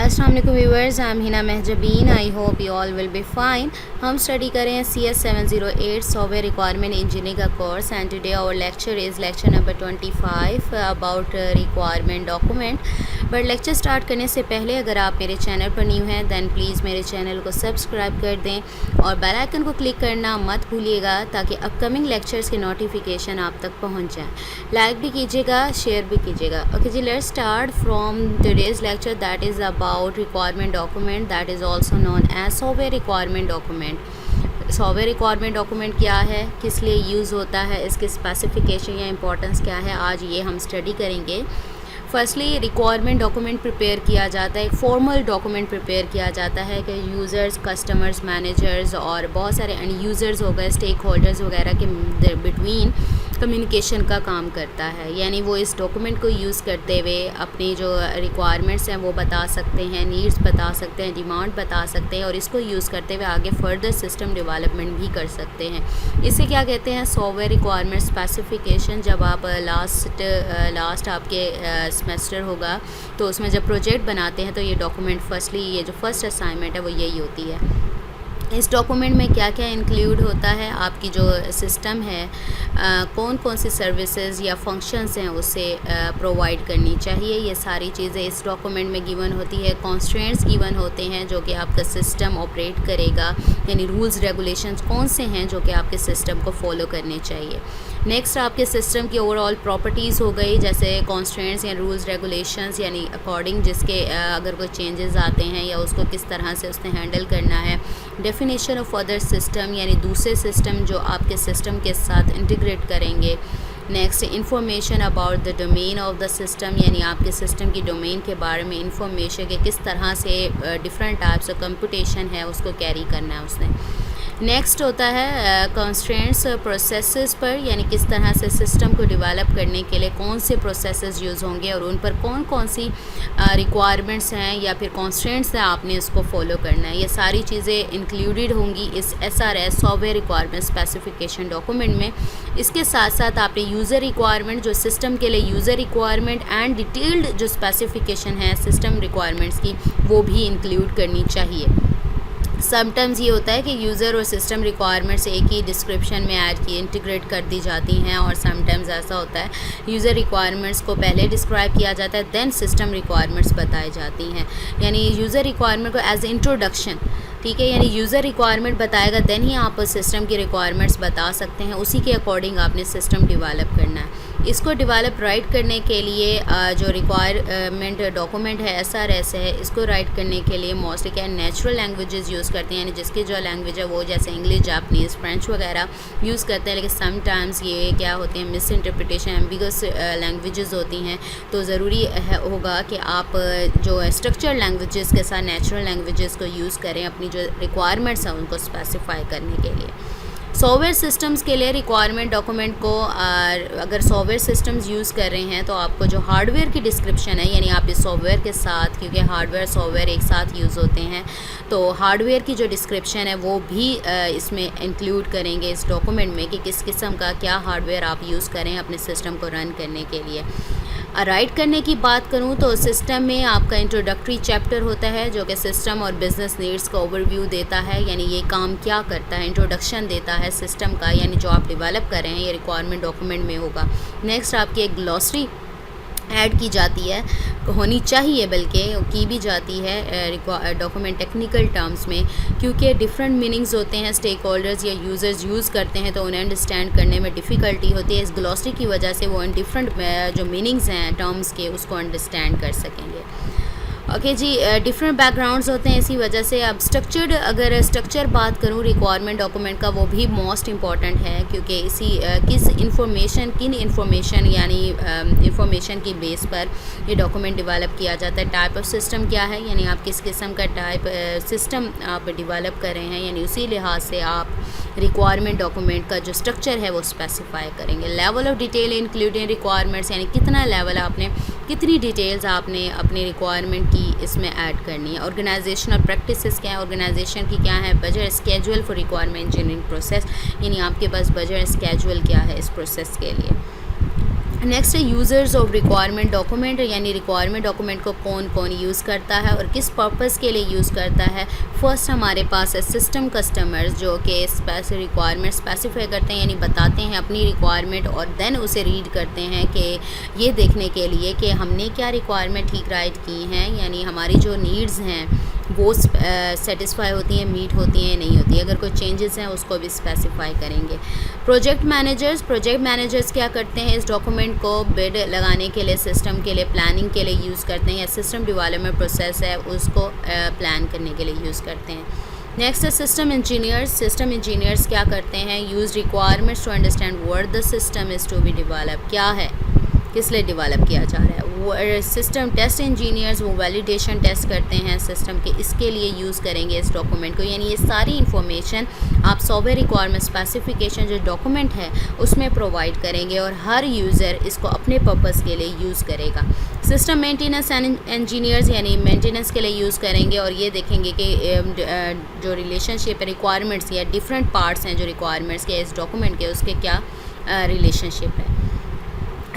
अस्सलाम वालेकुम viewers, I am Hina Mahjabeen. I hope you all will be fine. हम study करें CS 708 सॉफ्टवेयर रिक्वायरमेंट इंजीनियरिंग का course and today our lecture is lecture number 25 about requirement document. But lecture start करने से पहले अगर आप मेरे चैनल पर न्यू हैं दैन प्लीज़ मेरे चैनल को सब्सक्राइब कर दें और बेल आइकन को क्लिक करना मत भूलिएगा ताकि अपकमिंग लेक्चर्स के नोटिफिकेशन आप तक पहुँच जाएँ। लाइक भी कीजिएगा, शेयर भी कीजिएगा। ओके जी, let's start from today's lecture that is about requirement document that is also known as software requirement document। Software requirement document क्या है, किस लिए यूज़ होता है, इसके स्पेसिफिकेशन या इंपॉर्टेंस क्या है, आज ये हम स्टडी करेंगे। फर्स्टली रिक्वायरमेंट डॉक्यूमेंट प्रिपेयर किया जाता है, एक फॉर्मल डॉक्यूमेंट प्रिपेयर किया जाता है कि यूज़र्स, कस्टमर्स, मैनेजर्स और बहुत सारे एंड यूज़र्स हो गए, स्टेक होल्डर्स वगैरह के बिटवीन कम्युनिकेशन का काम करता है। यानी वो इस डॉक्यूमेंट को यूज़ करते हुए अपनी जो रिक्वायरमेंट्स हैं वो बता सकते हैं, नीड्स बता सकते हैं, डिमांड बता सकते हैं और इसको यूज़ करते हुए आगे फर्दर सिस्टम डेवलपमेंट भी कर सकते हैं। इसे क्या कहते हैं, सॉफ्टवेयर रिक्वायरमेंट स्पेसिफिकेशन। जब आप लास्ट आपके सेमेस्टर होगा तो उसमें जब प्रोजेक्ट बनाते हैं तो ये डॉक्यूमेंट फर्स्टली ये जो फर्स्ट असाइनमेंट है वो यही होती है। इस डॉक्यूमेंट में क्या क्या इंक्लूड होता है, आपकी जो सिस्टम है कौन कौन सी सर्विसेज या फंक्शंस हैं उसे प्रोवाइड करनी चाहिए, ये सारी चीज़ें इस डॉक्यूमेंट में गिवन होती है। कॉन्स्ट्रेंट्स गिवन होते हैं जो कि आपका सिस्टम ऑपरेट करेगा, यानी रूल्स रेगुलेशंस कौन से हैं जो कि आपके सिस्टम को फॉलो करने चाहिए। नेक्स्ट आपके सिस्टम की ओवरऑल प्रॉपर्टीज़ हो गई, जैसे कॉन्स्ट्रेंट्स या रूल्स रेगुलेशंस, यानी अकॉर्डिंग जिसके अगर कोई चेंजेस आते हैं या उसको किस तरह से उसने हैंडल करना है। डेफिनेशन ऑफ अदर सिस्टम, यानी दूसरे सिस्टम जो आपके सिस्टम के साथ इंटीग्रेट करेंगे। Next information about the domain of the system, यानी आपके सिस्टम की डोमेन के बारे में इंफॉर्मेशन के किस तरह से डिफरेंट टाइप्स ऑफ कंप्यूटेशन है उसको कैरी करना है उसने। नेक्स्ट होता है कंस्ट्रेंट्स प्रोसेसेस पर, यानी किस तरह से सिस्टम को डेवलप करने के लिए कौन से प्रोसेसेस यूज़ होंगे और उन पर कौन कौन सी रिक्वायरमेंट्स हैं या फिर कंस्ट्रेंट्स हैं आपने उसको फॉलो करना है। ये सारी चीज़ें इंक्लूडेड होंगी इस SRS software requirement specification document में। इसके साथ साथ आपने यूज़र रिक्वायरमेंट, जो सिस्टम के लिए यूज़र रिक्वायरमेंट एंड डिटेल्ड जो स्पेसिफिकेशन है सिस्टम रिक्वायरमेंट्स की वो भी इंक्लूड करनी चाहिए। समटाइम्स ये होता है कि यूज़र और सिस्टम रिक्वायरमेंट्स एक ही डिस्क्रिप्शन में ऐड की इंटीग्रेट कर दी जाती हैं और समटाइम्स ऐसा होता है यूज़र रिक्वायरमेंट्स को पहले डिस्क्राइब किया जाता है देन सिस्टम रिक्वायरमेंट्स बताई जाती हैं। यानी यूज़र रिक्वायरमेंट को एज इंट्रोडक्शन, ठीक है, यानी यूज़र रिक्वायरमेंट बताएगा देन ही आप सिस्टम की रिक्वायरमेंट्स बता सकते हैं, उसी के अकॉर्डिंग आपने सिस्टम डेवलप करना है। इसको डेवलप राइट करने के लिए जो रिक्वायरमेंट डॉक्यूमेंट है SRS है, इसको राइट करने के लिए मोस्टली क्या नेचुरल लैंग्वेजेस यूज़ करते हैं, यानी जिसकी जो लैंग्वेज है वो जैसे इंग्लिश, जापानीज़, फ्रेंच वगैरह यूज़ करते हैं। लेकिन समटाइम्स ये क्या होते हैं मिस इंटरप्रिटेशन, एम्बिगस लैंग्वेजेस होती हैं, तो ज़रूरी होगा कि आप जो स्ट्रक्चर लैंग्वेजेस के साथ नेचुरल लैंग्वेजेस को यूज़ करें अपनी जो रिक्वायरमेंट्स हैं उनको स्पेसिफाई करने के लिए। सॉफ्टवेयर सिस्टम्स के लिए रिक्वायरमेंट डॉक्यूमेंट को अगर सॉफ्टवेयर सिस्टम्स यूज़ कर रहे हैं तो आपको जो हार्डवेयर की डिस्क्रिप्शन है, यानी आप इस सॉफ्टवेयर के साथ, क्योंकि हार्डवेयर सॉफ्टवेयर एक साथ यूज़ होते हैं, तो हार्डवेयर की जो डिस्क्रिप्शन है वो भी इसमें इंक्लूड करेंगे इस डॉक्यूमेंट में कि किस किस्म का क्या हार्डवेयर आप यूज़ करें अपने सिस्टम को रन करने के लिए। राइट करने की बात करूं तो सिस्टम में आपका इंट्रोडक्टरी चैप्टर होता है जो कि सिस्टम और बिज़नेस नीड्स का ओवरव्यू देता है, यानी ये काम क्या करता है, इंट्रोडक्शन देता है सिस्टम का, यानी जो आप डेवलप कर रहे हैं ये रिक्वायरमेंट डॉक्यूमेंट में होगा। नेक्स्ट आपकी एक ग्लॉसरी ऐड की जाती है, होनी चाहिए बल्कि की भी जाती है डॉक्यूमेंट टेक्निकल टर्म्स में, क्योंकि डिफरेंट मीनिंग्स होते हैं, स्टेक होल्डर्स या यूज़र्स यूज़ करते हैं तो उन्हें अंडरस्टैंड करने में डिफ़िकल्टी होती है। इस ग्लॉसरी की वजह से वो इन डिफरेंट जो मीनिंग्स हैं टर्म्स के उसको अंडरस्टैंड कर सकेंगे। ओके जी, डिफरेंट बैकग्राउंड्स होते हैं इसी वजह से। अब स्ट्रक्चर्ड, अगर स्ट्रक्चर बात करूँ रिक्वायरमेंट डॉक्यूमेंट का, वो भी मोस्ट इम्पॉर्टेंट है क्योंकि किन इंफॉर्मेशन यानी इंफॉर्मेशन की बेस पर ये डॉक्यूमेंट डेवलप किया जाता है। टाइप ऑफ सिस्टम क्या है, यानी आप किस किस्म का टाइप सिस्टम आप डेवलप कर रहे हैं, यानी उसी लिहाज से आप रिक्वायरमेंट डॉक्यूमेंट का जो स्ट्रक्चर है वो स्पेसिफाई करेंगे। Level of detail including requirements, यानी कितना लेवल आपने, कितनी डिटेल्स आपने अपनी रिक्वायरमेंट की इसमें ऐड करनी है। ऑर्गेनाइजेशन और प्रैक्टिसेस क्या है, ऑर्गेनाइजेशन की क्या है, budget schedule for requirement engineering process, यानी आपके पास बजट स्केजुअल क्या है इस प्रोसेस के लिए। नेक्स्ट है यूज़र्स ऑफ रिक्वायरमेंट डॉक्यूमेंट, यानी रिक्वायरमेंट डॉक्यूमेंट को कौन कौन यूज़ करता है और किस पर्पस के लिए यूज़ करता है। फर्स्ट हमारे पास है सिस्टम कस्टमर्स, जो कि रिक्वायरमेंट स्पेसिफाई करते हैं, यानी बताते हैं अपनी रिक्वायरमेंट और देन उसे रीड करते हैं कि ये देखने के लिए कि हमने क्या रिक्वायरमेंट ठीक राइट की हैं, यानी हमारी जो नीड्स हैं वो सेटिस्फाई होती हैं, मीट होती हैं, नहीं होती है। अगर कोई चेंजेस हैं उसको भी स्पेसिफाई करेंगे। प्रोजेक्ट मैनेजर्स क्या करते हैं, इस डॉक्यूमेंट को बिड लगाने के लिए, सिस्टम के लिए, प्लानिंग के लिए यूज़ करते हैं, या सिस्टम डेवलपमेंट प्रोसेस है उसको प्लान करने के लिए यूज़ करते हैं। नेक्स्ट है सिस्टम इंजीनियर्स क्या करते हैं, use requirements to understand what the system is to be develop, क्या है, किस लिए डेवलप किया जा रहा है। वो सिस्टम टेस्ट इंजीनियर्स वो वैलिडेशन टेस्ट करते हैं सिस्टम के, इसके लिए यूज़ करेंगे इस डॉक्यूमेंट को। यानी ये सारी इन्फॉर्मेशन आप सॉफ्टवेयर रिक्वायरमेंट स्पेसिफिकेशन जो डॉक्यूमेंट है उसमें प्रोवाइड करेंगे और हर यूज़र इसको अपने पर्पज़ के लिए यूज़ करेगा। सिस्टम मेंटेनेंस इंजीनियर्स यानी मेंटेनेंस के लिए यूज़ करेंगे और ये देखेंगे कि जो रिलेशनशिप रिक्वायरमेंट्स या डिफरेंट पार्ट्स हैं जो रिक्वायरमेंट्स के इस डॉक्यूमेंट के, उसके क्या रिलेशनशिप है।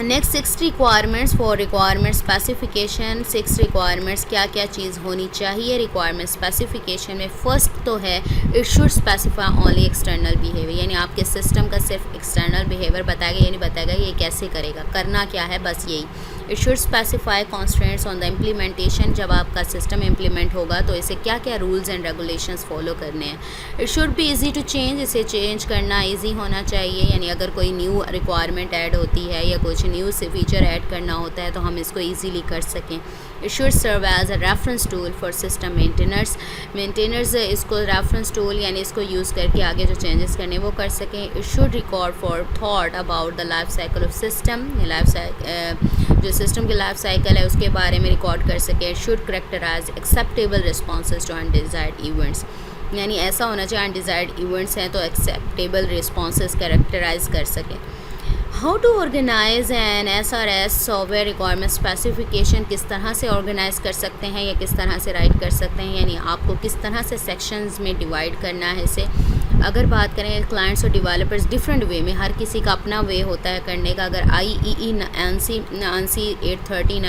Next 6 requirements for requirement specification. 6 requirements क्या क्या चीज़ होनी चाहिए रिक्वायरमेंट स्पेसिफिकेशन में। फर्स्ट तो है it should specify only external behaviour, यानी आपके सिस्टम का सिर्फ एक्सटर्नल बिहेवियर बताएगा, यानी बताएगा ये कैसे करेगा, करना क्या है, बस यही। It should specify constraints on the implementation, जब आपका सिस्टम इम्प्लीमेंट होगा तो इसे क्या क्या रूल्स एंड रेगुलेशंस फॉलो करने हैं। It should be easy to change, इसे चेंज करना ईजी होना चाहिए, यानी अगर कोई न्यू रिक्वायरमेंट ऐड होती है या कुछ न्यू से फीचर ऐड करना होता है तो हम इसको ईजीली कर सकें। It should serve as a reference tool for system maintainers इसको रेफरेंस टूल यानी इसको यूज़ करके आगे जो चेंजेस करने वो कर सकें। It should record for thought about the life cycle of system, जो सिस्टम की लाइफ साइकिल है उसके बारे में रिकॉर्ड कर सके। Should characterise acceptable responses to undesired events, यानी ऐसा होना चाहिए अनडिजायर्ड इवेंट्स हैं तो एक्सेप्टेबल रिस्पॉन्सेज करेक्टराइज कर सकें। How to organise an SRS software requirement specification, किस तरह से ऑर्गेनाइज कर सकते हैं या किस तरह से राइट कर सकते हैं, यानी आपको किस तरह से सेक्शंस में डिवाइड करना है इसे। अगर बात करें क्लाइंट्स और डेवलपर्स डिफरेंट वे में, हर किसी का अपना वे होता है करने का। अगर IEEE ANSI 830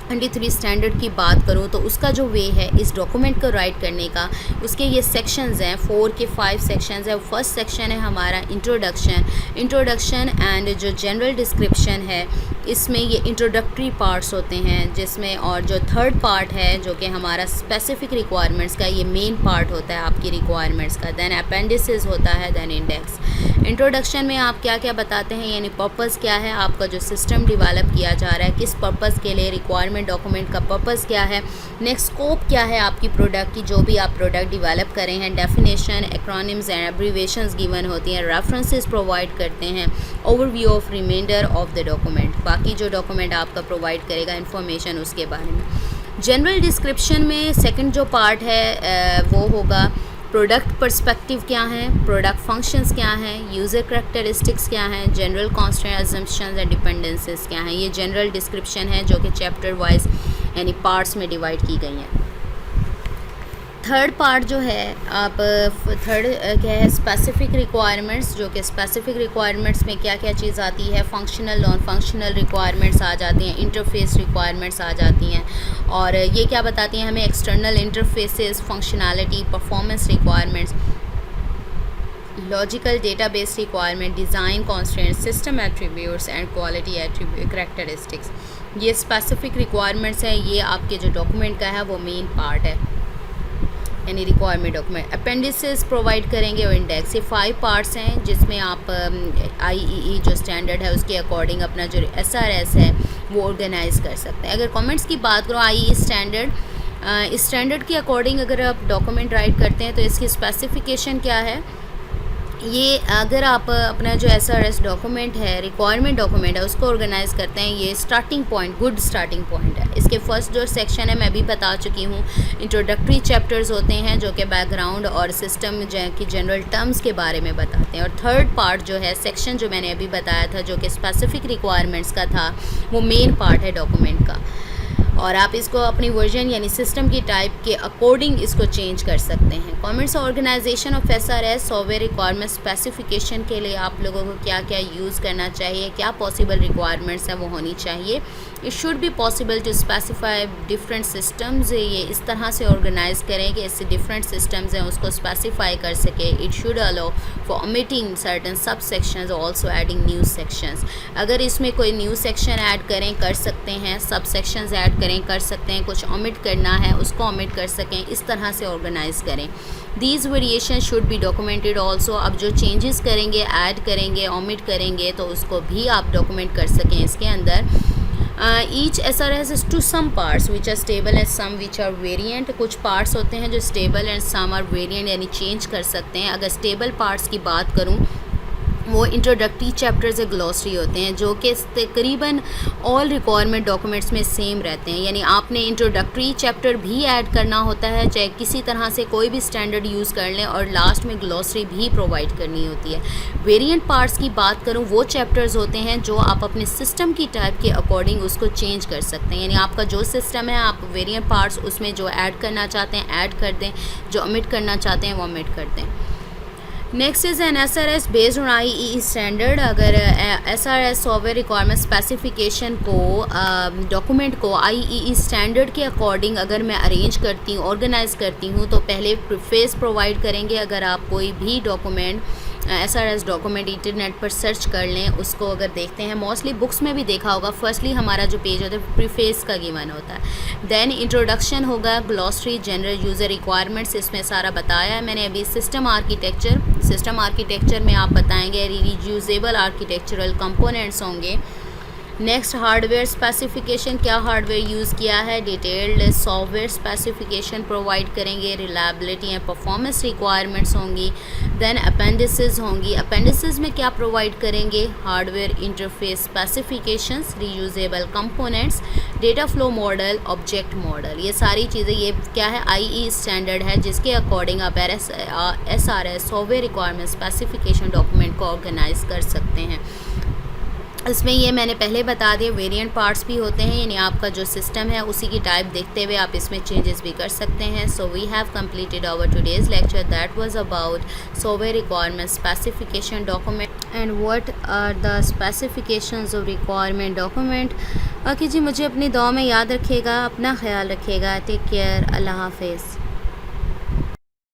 1993 स्टैंडर्ड की बात करूँ तो उसका जो वे है इस डॉक्यूमेंट को राइट करने का, उसके ये सेक्शंस हैं, 4 के 5 सेक्शंस है। फर्स्ट सेक्शन है हमारा इंट्रोडक्शन एंड जो जनरल डिस्क्रिप्शन है इसमें ये इंट्रोडक्टरी पार्ट्स होते हैं जिसमें, और जो थर्ड पार्ट है जो कि हमारा स्पेसिफिक रिक्वायरमेंट्स का, ये मेन पार्ट होता है आपकी रिक्वायरमेंट्स का। देन अपेंडिसेस होता है, देन इंडेक्स। इंट्रोडक्शन में आप क्या क्या बताते हैं, यानी पर्पस क्या है आपका जो सिस्टम डेवलप किया जा रहा है, किस पर्पस के लिए, रिक्वायरमेंट डॉक्यूमेंट का पर्पस क्या है। नेक्स्ट स्कोप क्या है आपकी प्रोडक्ट की, जो भी आप प्रोडक्ट डेवलप करें हैं। Definition, acronyms and abbreviations given होती हैं। रेफरेंसेस प्रोवाइड करते हैं। Overview of reminder of the document, बाकी जो डॉक्यूमेंट आपका प्रोवाइड करेगा इन्फॉर्मेशन उसके बारे में। जनरल डिस्क्रिप्शन में सेकंड जो पार्ट है वो होगा प्रोडक्ट पर्सपेक्टिव क्या है, प्रोडक्ट फंक्शंस क्या हैं, यूज़र करैक्टरिस्टिक्स क्या हैं, general constant assumptions and dependencies क्या हैं। ये जनरल डिस्क्रिप्शन है जो कि चैप्टर वाइज यानी पार्ट्स में डिवाइड की गई हैं। थर्ड पार्ट जो है आप थर्ड क्या है स्पेसिफिक रिक्वायरमेंट्स, जो कि स्पेसिफिक रिक्वायरमेंट्स में क्या क्या चीज़ आती है, फंक्शनल नॉन फंक्शनल रिक्वायरमेंट्स आ जाती हैं, इंटरफेस रिक्वायरमेंट्स आ जाती हैं। और ये क्या बताती हैं हमें, external interfaces, functionality, performance requirements, logical database requirement, design constraints, system attributes and quality attribute characteristics. ये स्पेसिफिक रिक्वायरमेंट्स हैं, ये आपके जो डॉक्यूमेंट का है वो मेन पार्ट है यानी रिक्वायरमेंट डॉक्यूमेंट। अपेंडिसेस प्रोवाइड करेंगे और इंडेक्स, ये 5 पार्ट्स हैं जिसमें आप IEEE जो स्टैंडर्ड है उसके अकॉर्डिंग अपना जो SRS है वो ऑर्गेनाइज कर सकते हैं। अगर कमेंट्स की बात करो IEEE स्टैंडर्ड, इस स्टैंडर्ड के अकॉर्डिंग अगर आप डॉक्यूमेंट राइट करते हैं तो इसकी स्पेसिफिकेशन क्या है, ये अगर आप अपना जो SRS डॉक्यूमेंट है, रिक्वायरमेंट डॉक्यूमेंट है, उसको ऑर्गेनाइज करते हैं, ये starting point, good starting point है। इसके फर्स्ट जो सेक्शन है मैं भी बता चुकी हूँ, इंट्रोडक्टरी चैप्टर्स होते हैं जो कि बैकग्राउंड और सिस्टम की जनरल टर्म्स के बारे में बताते हैं। और थर्ड पार्ट जो है सेक्शन जो मैंने अभी बताया था जो कि स्पेसिफिक रिक्वायरमेंट्स का था, वो मेन पार्ट है डॉक्यूमेंट का। और आप इसको अपनी वर्जन यानी सिस्टम की टाइप के अकॉर्डिंग इसको चेंज कर सकते हैं। Comments organisation of SRS software requirement specification के लिए आप लोगों को क्या क्या यूज़ करना चाहिए, क्या पॉसिबल रिक्वायरमेंट्स हैं वो होनी चाहिए। It should be possible to specify different systems, ये इस तरह से ऑर्गेनाइज करें कि इससे डिफरेंट सिस्टम्स हैं उसको स्पेसिफाई कर सके। It should allow for omitting certain subsections also adding new sections, अगर इसमें कोई न्यू सेक्शन ऐड करें कर सकते हैं, सब सेक्शंस ऐड करें कर सकते हैं, कुछ ओमिट करना है उसको ओमिट कर सकें, इस तरह से ऑर्गेनाइज करें। These variation should be documented also, अब जो चेंजेस करेंगे ऐड करेंगे ओमिट करेंगे तो उसको भी आप डॉक्यूमेंट कर सकें इसके अंदर। Each SRS is to some parts which are stable and some which are variant, कुछ पार्ट्स होते हैं जो stable and some are variant यानी चेंज कर सकते हैं। अगर स्टेबल पार्ट्स की बात करूँ वो इंट्रोडक्टरी चैप्टर्स या ग्लॉसरी होते हैं जो कि तकरीबन ऑल रिक्वायरमेंट डॉक्यूमेंट्स में सेम रहते हैं, यानी आपने इंट्रोडक्टरी चैप्टर भी ऐड करना होता है चाहे किसी तरह से कोई भी स्टैंडर्ड यूज़ कर लें, और लास्ट में ग्लॉसरी भी प्रोवाइड करनी होती है। वेरिएंट पार्ट्स की बात करूँ वो चैप्टर्स होते हैं जो आप अपने सिस्टम की टाइप के अकॉर्डिंग उसको चेंज कर सकते हैं, यानी आपका जो सिस्टम है आप वेरिएंट पार्ट्स उसमें जो ऐड करना चाहते हैं ऐड कर दें, जो ओमिट करना चाहते हैं वो ओमिट कर दें। Next is an SRS based on IEE standard. अगर SRS सॉफ्टवेयर रिक्वायरमेंट स्पेसिफिकेशन को डॉक्यूमेंट को IEE स्टैंडर्ड के अकॉर्डिंग अगर मैं अरेंज करती हूँ ऑर्गेनाइज करती हूँ तो पहले प्रीफेस प्रोवाइड करेंगे। अगर आप कोई भी डॉक्यूमेंट SRS डॉक्यूमेंट इंटरनेट पर सर्च कर लें उसको अगर देखते हैं, मोस्टली बुक्स में भी देखा होगा, फर्स्टली हमारा जो पेज होता है प्रीफेस का गिवन होता है, देन इंट्रोडक्शन होगा, ग्लॉसरी, जनरल यूज़र रिक्वायरमेंट्स, इसमें सारा बताया है मैंने अभी। सिस्टम आर्किटेक्चर में आप बताएंगे रीयूजेबल आर्किटेक्चरल कंपोनेंट्स होंगे। नेक्स्ट हार्डवेयर स्पेसिफिकेशन, क्या हार्डवेयर यूज़ किया है, डिटेल्ड सॉफ्टवेयर स्पेसिफिकेशन प्रोवाइड करेंगे, रिलायबिलिटी एंड परफॉर्मेंस रिक्वायरमेंट्स होंगी। देन अपेंडिसेस होंगी, अपेंडिसेस में क्या प्रोवाइड करेंगे, hardware interface specifications, reusable components, data flow model, object model, ये सारी चीज़ें ये क्या है IEE स्टैंडर्ड है जिसके अकॉर्डिंग आप SRS software requirement specification document को ऑर्गेनाइज कर सकते हैं। इसमें ये मैंने पहले बता दिया वेरिएंट पार्ट्स भी होते हैं, यानी आपका जो सिस्टम है उसी की टाइप देखते हुए आप इसमें चेंजेस भी कर सकते हैं। So we have completed our today's lecture that was about software requirement specification document and what are the specifications of requirement document. बाकी जी मुझे अपनी दुआ में याद रखिएगा, अपना ख्याल रखिएगा, टेक केयर, अल्लाह हाफिज़।